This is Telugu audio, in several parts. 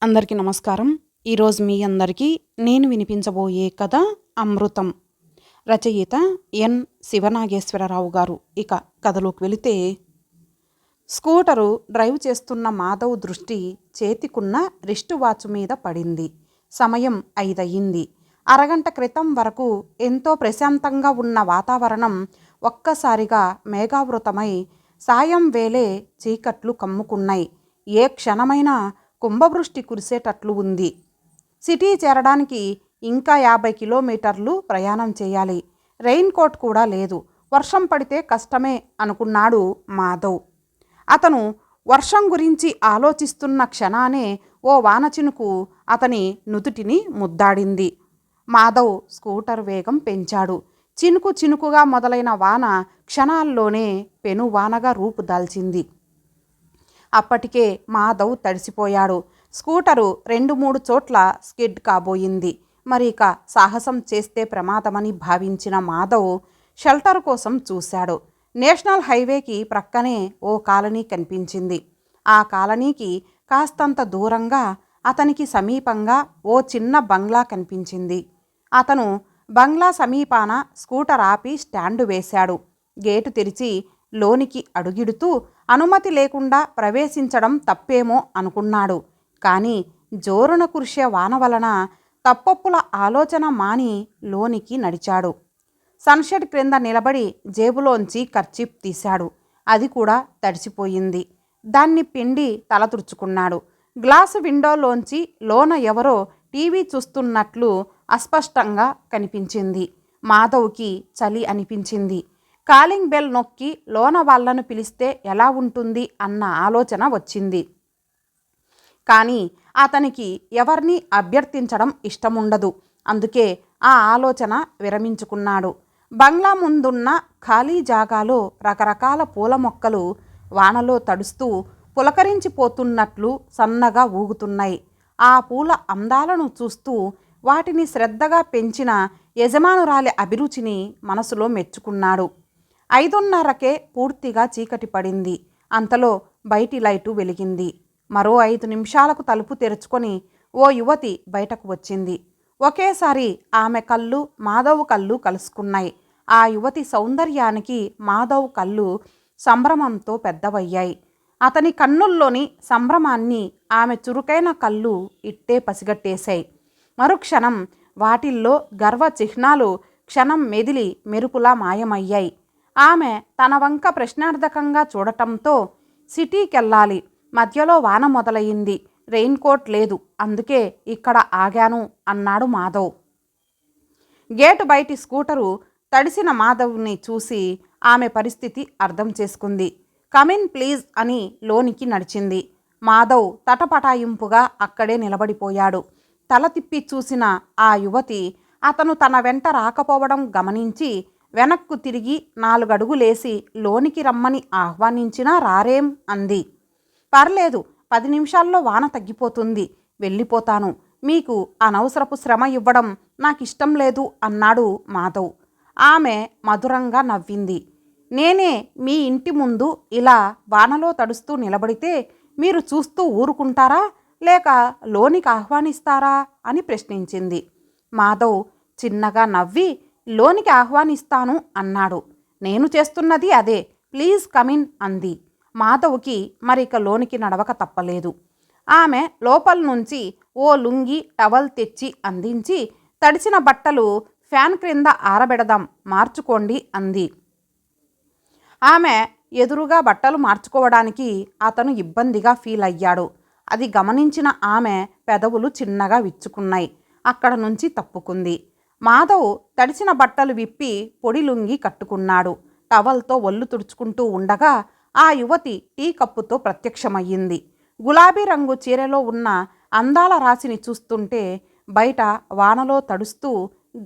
అందరికీ నమస్కారం. ఈరోజు మీ అందరికీ నేను వినిపించబోయే కథ అమృతం. రచయిత ఎన్ శివనాగేశ్వరరావు గారు. ఇక కథలోకి వెళితే, స్కూటరు డ్రైవ్ చేస్తున్న మాధవ్ దృష్టి చేతికున్న రిస్ట్ వాచ్ మీద పడింది. సమయం 5 అయ్యింది. అరగంట క్రితం వరకు ఎంతో ప్రశాంతంగా ఉన్న వాతావరణం ఒక్కసారిగా మేఘావృతమై సాయం వేళే చీకట్లు కమ్ముకున్నాయి. ఏ క్షణమైనా కుంభవృష్టి కురిసేటట్లు ఉంది. సిటీ చేరడానికి ఇంకా 50 కిలోమీటర్లు ప్రయాణం చేయాలి. రెయిన్ కోట్ కూడా లేదు. వర్షం పడితే కష్టమే అనుకున్నాడు మాధవ్. అతను వర్షం గురించి ఆలోచిస్తున్న క్షణానే ఓ వానచినుకు అతని నుదుటిని ముద్దాడింది. మాధవ్ స్కూటర్ వేగం పెంచాడు. చినుకు చినుకుగా మొదలైన వాన క్షణాల్లోనే పెనువానగా రూపుదాల్చింది. అప్పటికే మాధవ్ తడిసిపోయాడు. స్కూటరు 2-3 చోట్ల స్కిడ్ కాబోయింది. మరి ఇక సాహసం చేస్తే ప్రమాదమని భావించిన మాధవ్ షెల్టర్ కోసం చూశాడు. నేషనల్ హైవేకి ప్రక్కనే ఓ కాలనీ కనిపించింది. ఆ కాలనీకి కాస్తంత దూరంగా అతనికి సమీపంగా ఓ చిన్న బంగ్లా కనిపించింది. అతను బంగ్లా సమీపాన స్కూటర్ ఆపి స్టాండు వేశాడు. గేటు తెరిచి లోనికి అడుగిడుతూ అనుమతి లేకుండా ప్రవేశించడం తప్పేమో అనుకున్నాడు. కానీ జోరున కురిసే వాన వలన తప్పొప్పుల ఆలోచన మాని లోనికి నడిచాడు. సన్షెడ్ క్రింద నిలబడి జేబులోంచి కర్చీప్ తీశాడు. అది కూడా తడిసిపోయింది. దాన్ని పిండి తల తుడుచుకున్నాడు. గ్లాసు విండోలోంచి లోన ఎవరో టీవీ చూస్తున్నట్లు అస్పష్టంగా కనిపించింది. మాధవ్కి చలి అనిపించింది. కాలింగ్ బెల్ నొక్కి లోన వాళ్లను పిలిస్తే ఎలా ఉంటుంది అన్న ఆలోచన వచ్చింది. కానీ అతనికి ఎవరిని అభ్యర్థించడం ఇష్టముండదు. అందుకే ఆ ఆలోచన విరమించుకున్నాడు. బంగ్లా ముందున్న ఖాళీ జాగాలో రకరకాల పూల మొక్కలు వానలో తడుస్తూ పులకరించిపోతున్నట్లు సన్నగా ఊగుతున్నాయి. ఆ పూల అందాలను చూస్తూ వాటిని శ్రద్ధగా పెంచిన యజమానురాలి అభిరుచిని మనసులో మెచ్చుకున్నాడు. 5:30కే పూర్తిగా చీకటి పడింది. అంతలో బయటి లైటు వెలిగింది. మరో 5 నిమిషాలకు తలుపు తెరుచుకొని ఓ యువతి బయటకు వచ్చింది. ఒకేసారి ఆమె కళ్ళు మాధవ్ కళ్ళు కలుసుకున్నాయి. ఆ యువతి సౌందర్యానికి మాధవ్ కళ్ళు సంభ్రమంతో పెద్దవయ్యాయి. అతని కన్నుల్లోని సంభ్రమాన్ని ఆమె చురుకైన కళ్ళు ఇట్టే పసిగట్టేశాయి. మరుక్షణం వాటిల్లో గర్వ చిహ్నాలు క్షణం మెదిలి మెరుపులా మాయమయ్యాయి. ఆమె తన వంక ప్రశ్నార్థకంగా చూడటంతో, సిటీకెళ్ళాలి, మధ్యలో వాన మొదలయ్యింది, రెయిన్ కోట్ లేదు, అందుకే ఇక్కడ ఆగాను అన్నాడు మాధవ్. గేటు బయటి స్కూటరు తడిసిన మాధవ్ని చూసి ఆమె పరిస్థితి అర్థం చేసుకుంది. కమిన్ ప్లీజ్ అని లోనికి నడిచింది. మాధవ్ తటపటాయింపుగా అక్కడే నిలబడిపోయాడు. తల తిప్పి చూసిన ఆ యువతి అతను తన వెంట రాకపోవడం గమనించి వెనక్కు తిరిగి 4 అడుగులేసి లోనికి రమ్మని ఆహ్వానించినా రారేం అంది. పర్లేదు, 10 నిమిషాల్లో వాన తగ్గిపోతుంది, వెళ్ళిపోతాను, మీకు అనవసరపు శ్రమ ఇవ్వడం నాకిష్టం లేదు అన్నాడు మాధవ్. ఆమె మధురంగా నవ్వింది. నేనే మీ ఇంటి ముందు ఇలా వానలో తడుస్తూ నిలబడితే మీరు చూస్తూ ఊరుకుంటారా లేక లోనికి ఆహ్వానిస్తారా అని ప్రశ్నించింది. మాధవ్ చిన్నగా నవ్వి లోనికి ఆహ్వానిస్తాను అన్నాడు. నేను చేస్తున్నది అదే, ప్లీజ్ కమిన్ అంది. మాధవ్కి మరిక లోనికి నడవక తప్పలేదు. ఆమె లోపల నుంచి ఓ లుంగి టవల్ తెచ్చి అందించి తడిసిన బట్టలు ఫ్యాన్ క్రింద ఆరబెడదాం, మార్చుకోండి అంది. ఆమె ఎదురుగా బట్టలు మార్చుకోవడానికి అతను ఇబ్బందిగా ఫీల్ అయ్యాడు. అది గమనించిన ఆమె పెదవులు చిన్నగా విచ్చుకున్నాయి. అక్కడ నుంచి తప్పుకుంది. మాధవ్ తడిసిన బట్టలు విప్పి పొడి లుంగి కట్టుకున్నాడు. టవల్తో ఒళ్ళు తుడుచుకుంటూ ఉండగా ఆ యువతి టీ కప్పుతో ప్రత్యక్షమయ్యింది. గులాబీ రంగు చీరలో ఉన్న అందాల రాశిని చూస్తుంటే బయట వానలో తడుస్తూ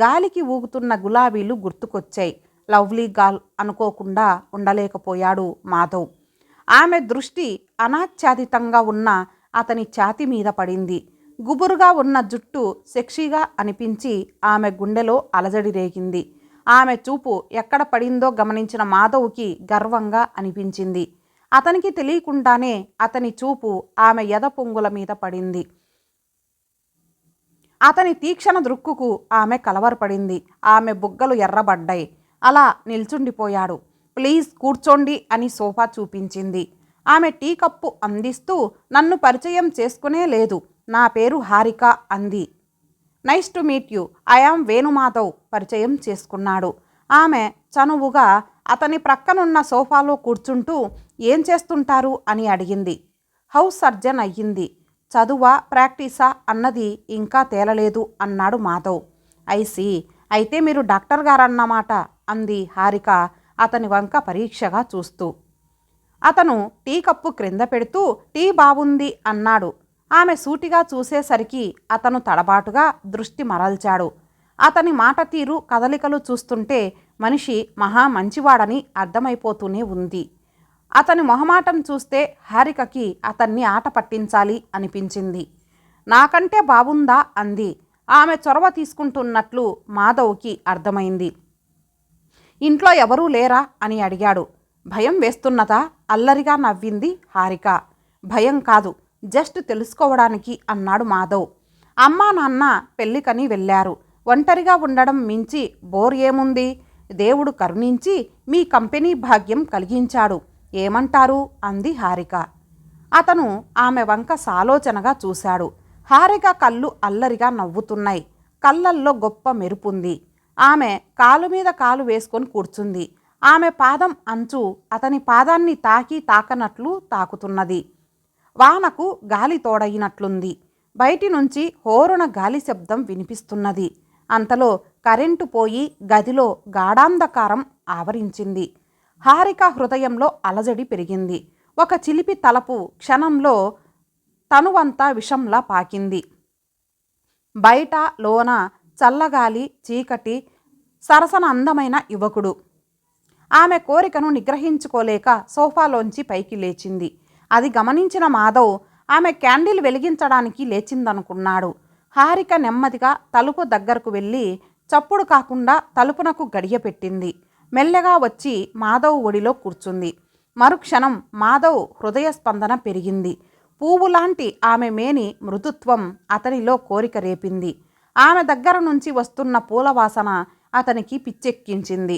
గాలికి ఊగుతున్న గులాబీలు గుర్తుకొచ్చాయి. లవ్లీ గాల్ అనుకోకుండా ఉండలేకపోయాడు మాధవ్. ఆమె దృష్టి అనాచ్ఛాదితంగా ఉన్న అతని ఛాతి మీద పడింది. గుబురుగా ఉన్న జుట్టు సెక్సీగా అనిపించి ఆమె గుండెలో అలజడి రేగింది. ఆమె చూపు ఎక్కడ పడిందో గమనించిన మాధవ్కి గర్వంగా అనిపించింది. అతనికి తెలియకుండానే అతని చూపు ఆమె ఎద పొంగుల మీద పడింది. అతని తీక్షణ దృక్కుకు ఆమె కలవరపడింది. ఆమె బుగ్గలు ఎర్రబడ్డాయి. అలా నిల్చుండిపోయాడు. ప్లీజ్ కూర్చోండి అని సోఫా చూపించింది. ఆమె టీ కప్పు అందిస్తూ నన్ను పరిచయం చేసుకునే లేదు. నా పేరు హారిక అంది. Nice to meet you. I am Venumadhav పరిచయం చేసుకున్నాడు. ఆమె చనువుగా అతని ప్రక్కనున్న సోఫాలో కూర్చుంటూ ఏం చేస్తుంటారు అని అడిగింది. హౌస్ సర్జన్ అయ్యింది. చదువా ప్రాక్టీసా అన్నది ఇంకా తేలలేదు అన్నాడు మాధవ్. ఐసి, అయితే మీరు డాక్టర్ గారన్నమాట అంది హారిక అతని వంక పరీక్షగా చూస్తూ. అతను టీ కప్పు క్రింద పెడుతూ టీ బాగుంది అన్నాడు. ఆమె సూటిగా చూసేసరికి అతను తడబాటుగా దృష్టి మరల్చాడు. అతని మాట తీరు కదలికలు చూస్తుంటే మనిషి మహా మంచివాడని అర్థమైపోతూనే ఉంది. అతని మొహమాటం చూస్తే హారికకి అతన్ని ఆట పట్టించాలి అనిపించింది. నాకంటే బాగుందా అంది. ఆమె చొరవ తీసుకుంటున్నట్లు మాధవ్కి అర్థమైంది. ఇంట్లో ఎవరూ లేరా అని అడిగాడు. భయం వేస్తున్నదా? అల్లరిగా నవ్వింది హారిక. భయం కాదు, జస్ట్ తెలుసుకోవడానికి అన్నాడు మాధవ్. అమ్మా నాన్న పెళ్ళికని వెళ్ళారు. ఒంటరిగా ఉండడం మించి బోర్ ఏముంది? దేవుడు కరుణించి మీ కంపెనీ భాగ్యం కలిగించాడు. ఏమంటారు అంది హారిక. అతను ఆమె వంక సాలోచనగా చూశాడు. హారిక కళ్ళు అల్లరిగా నవ్వుతున్నాయి. కళ్ళల్లో గొప్ప మెరుపుంది. ఆమె కాలు మీద కాలు వేసుకొని కూర్చుంది. ఆమె పాదం అంచు అతని పాదాన్ని తాకనట్లు తాకుతున్నది. వానకు గాలి తోడయినట్లుంది. బయటి నుంచి హోరున గాలి శబ్దం వినిపిస్తున్నది. అంతలో కరెంటు పోయి గదిలో గాఢాంధకారం ఆవరించింది. హారిక హృదయంలో అలజడి పెరిగింది. ఒక చిలిపి తలపు క్షణంలో తనువంతా విషంలా పాకింది. బయట లోన చల్లగాలి, చీకటి, సరసన అందమైన యువకుడు. ఆమె కోరికను నిగ్రహించుకోలేక సోఫాలోంచి పైకి లేచింది. అది గమనించిన మాధవ్ ఆమె క్యాండిల్ వెలిగించడానికి లేచిందనుకున్నాడు. హారిక నెమ్మదిగా తలుపు దగ్గరకు వెళ్ళి చప్పుడు కాకుండా తలుపునకు గడియ పెట్టింది. మెల్లగా వచ్చి మాధవ్ ఒడిలో కూర్చుంది. మరుక్షణం మాధవ్ హృదయ స్పందన పెరిగింది. పువ్వులాంటి ఆమె మేని మృదుత్వం అతనిలో కోరిక రేపింది. ఆమె దగ్గర నుంచి వస్తున్న పూలవాసన అతనికి పిచ్చెక్కించింది.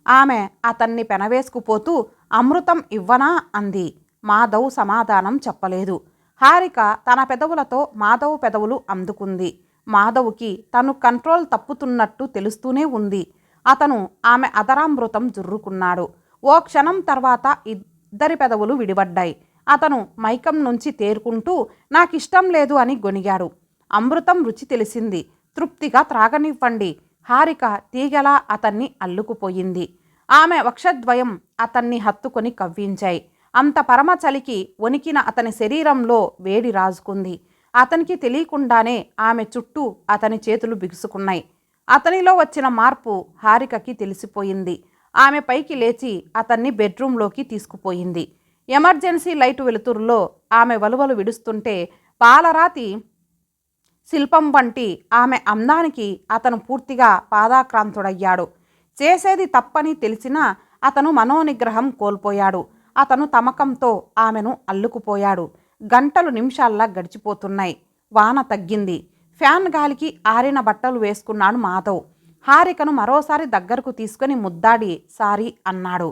ఆమె అతన్ని పెనవేసుకుపోతూ అమృతం ఇవ్వనా అంది. మాధవ్ సమాధానం చెప్పలేదు. హారిక తన పెదవులతో మాధవ్ పెదవులు అందుకుంది. మాధవ్కి తను కంట్రోల్ తప్పుతున్నట్టు తెలుస్తూనే ఉంది. అతను ఆమె అదరామృతం జుర్రుకున్నాడు. ఓ క్షణం తర్వాత ఇద్దరి పెదవులు విడిపడ్డాయి. అతను మైకం నుంచి తేరుకుంటూ నాకిష్టం లేదు అని గొనిగాడు. అమృతం రుచి తెలిసింది, తృప్తిగా త్రాగనివ్వండి. హారిక తీగలా అతన్ని అల్లుకుపోయింది. ఆమె వక్షద్వయం అతన్ని హత్తుకొని కవ్వించాయి. అంత పరమ చలికి వణికిన అతని శరీరంలో వేడి రాజుకుంది. అతనికి తెలియకుండానే ఆమె చుట్టూ అతని చేతులు బిగుసుకున్నాయి. అతనిలో వచ్చిన మార్పు హారికకి తెలిసిపోయింది. ఆమె పైకి లేచి అతన్ని బెడ్రూంలోకి తీసుకుపోయింది. ఎమర్జెన్సీ లైటు వెలుతురులో ఆమె వలువలు విడుస్తుంటే పాలరాతి శిల్పం వంటి ఆమె అందానికి అతను పూర్తిగా పాదాక్రాంతుడయ్యాడు. చేసేది తప్పని తెలిసినా అతను మనోనిగ్రహం కోల్పోయాడు. అతను తమకంతో ఆమెను అల్లుకుపోయాడు. గంటలు నిమిషాల్లా గడిచిపోతున్నాయి. వాన తగ్గింది. ఫ్యాన్ గాలికి ఆరిన బట్టలు వేసుకున్నాడు మాధవ్. హారికను మరోసారి దగ్గరకు తీసుకుని ముద్దాడి సారీ అన్నాడు.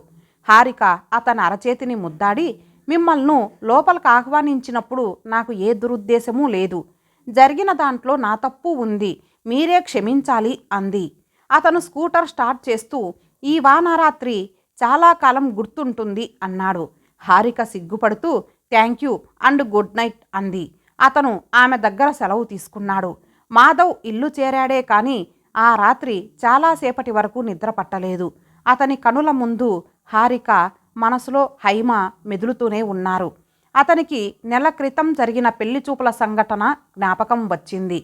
హారిక అతని అరచేతిని ముద్దాడి, మిమ్మల్ని లోపలికి ఆహ్వానించినప్పుడు నాకు ఏ దురుద్దేశమూ లేదు. జరిగిన దాంట్లో నా తప్పు ఉంది, మీరే క్షమించాలి అంది. అతను స్కూటర్ స్టార్ట్ చేస్తూ ఈ వానరాత్రి చాలా కాలం గుర్తుంటుంది అన్నాడు. హారిక సిగ్గుపడుతూ thank you and good night అంది. అతను ఆమె దగ్గర సెలవు తీసుకున్నాడు. మాధవ్ ఇల్లు చేరాడే కానీ ఆ రాత్రి చాలాసేపటి వరకు నిద్ర పట్టలేదు. అతని కనుల ముందు హారిక, మనసులో హైమ మెదులుతూనే ఉన్నారు. అతనికి నెల క్రితం జరిగిన పెళ్లిచూపుల సంఘటన జ్ఞాపకం వచ్చింది.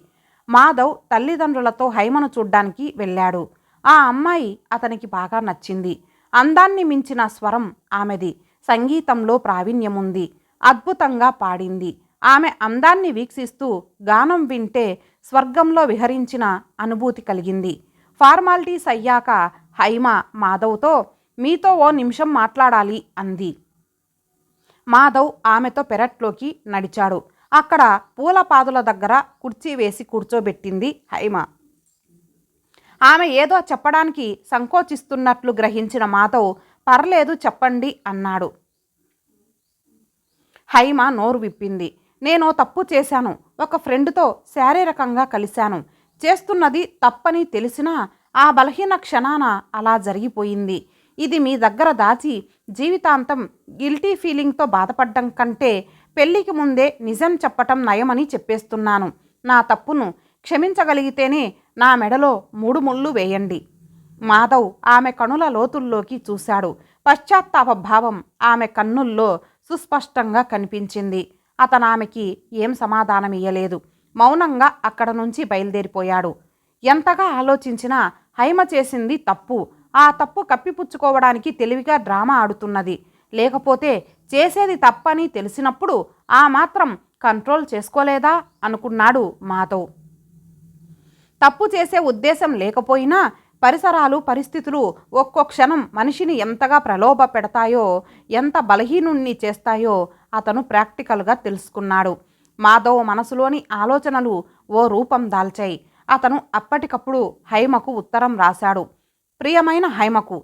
మాధవ్ తల్లిదండ్రులతో హైమను చూడ్డానికి వెళ్ళాడు. ఆ అమ్మాయి అతనికి బాగా నచ్చింది. అందాన్ని మించిన స్వరం ఆమెది. సంగీతంలో ప్రావీణ్యముంది. అద్భుతంగా పాడింది. ఆమె అందాన్ని వీక్షిస్తూ గానం వింటే స్వర్గంలో విహరించిన అనుభూతి కలిగింది. ఫార్మాలిటీస్ అయ్యాక హైమ మాధవ్తో మీతో ఓ నిమిషం మాట్లాడాలి అంది. మాధవ్ ఆమెతో పెరట్లోకి నడిచాడు. అక్కడ పూల పాదుల దగ్గర కుర్చీ వేసి కూర్చోబెట్టింది హైమ. ఆమె ఏదో చెప్పడానికి సంకోచిస్తున్నట్లు గ్రహించిన మాధవ్ పర్లేదు చెప్పండి అన్నాడు. హైమ నోరు విప్పింది. నేను తప్పు చేశాను. ఒక ఫ్రెండ్తో శారీరకంగా కలిశాను. చేస్తున్నది తప్పని తెలిసినా ఆ బలహీన క్షణాన అలా జరిగిపోయింది. ఇది మీ దగ్గర దాచి జీవితాంతం గిల్టీ ఫీలింగ్తో బాధపడ్డం కంటే పెళ్ళికి ముందే నిజం చెప్పటం నయమని చెప్పేస్తున్నాను. నా తప్పును క్షమించగలిగితేనే నా మెడలో 3 ముళ్ళు వేయండి. మాధవ్ ఆమె కనుల లోతుల్లోకి చూశాడు. పశ్చాత్తాప భావం ఆమె కన్నుల్లో సుస్పష్టంగా కనిపించింది. అతను ఆమెకి ఏం సమాధానమియ్యలేదు. మౌనంగా అక్కడ నుంచి బయలుదేరిపోయాడు. ఎంతగా ఆలోచించినా హైమ చేసింది తప్పు. ఆ తప్పు కప్పిపుచ్చుకోవడానికి తెలివిగా డ్రామా ఆడుతున్నది. లేకపోతే చేసేది తప్పని తెలిసినప్పుడు ఆ మాత్రం కంట్రోల్ చేసుకోలేదా అనుకున్నాడు మాధవ్. తప్పు చేసే ఉద్దేశం లేకపోయినా పరిసరాలు, పరిస్థితులు ఒక్కో క్షణం మనిషిని ఎంతగా ప్రలోభ పెడతాయో, ఎంత బలహీనుణ్ణి చేస్తాయో అతను ప్రాక్టికల్గా తెలుసుకున్నాడు. మాధవ్ మనసులోని ఆలోచనలు ఓ రూపం దాల్చాయి. అతను అప్పటికప్పుడు హైమకు ఉత్తరం రాశాడు. ప్రియమైన హైమకు,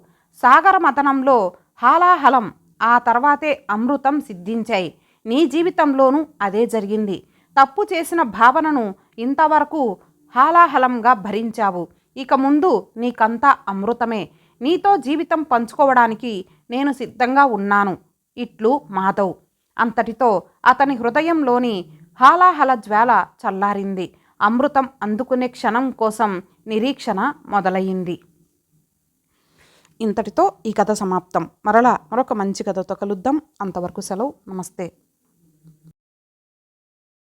సాగర మథనంలో హాలాహలం, ఆ తర్వాతే అమృతం సిద్ధించాయి. నీ జీవితంలోనూ అదే జరిగింది. తప్పు చేసిన భావనను ఇంతవరకు హాలాహలంగా భరించావు. ఇక ముందు నీకంతా అమృతమే. నీతో జీవితం పంచుకోవడానికి నేను సిద్ధంగా ఉన్నాను. ఇట్లు మాధవ్. అంతటితో అతని హృదయంలోని హాలాహల జ్వాల చల్లారింది. అమృతం అందుకునే క్షణం కోసం నిరీక్షణ మొదలయ్యింది. ఇంతటితో ఈ కథ సమాప్తం. మరలా మరొక మంచి కథతో కలుద్దాం. అంతవరకు సెలవు. నమస్తే.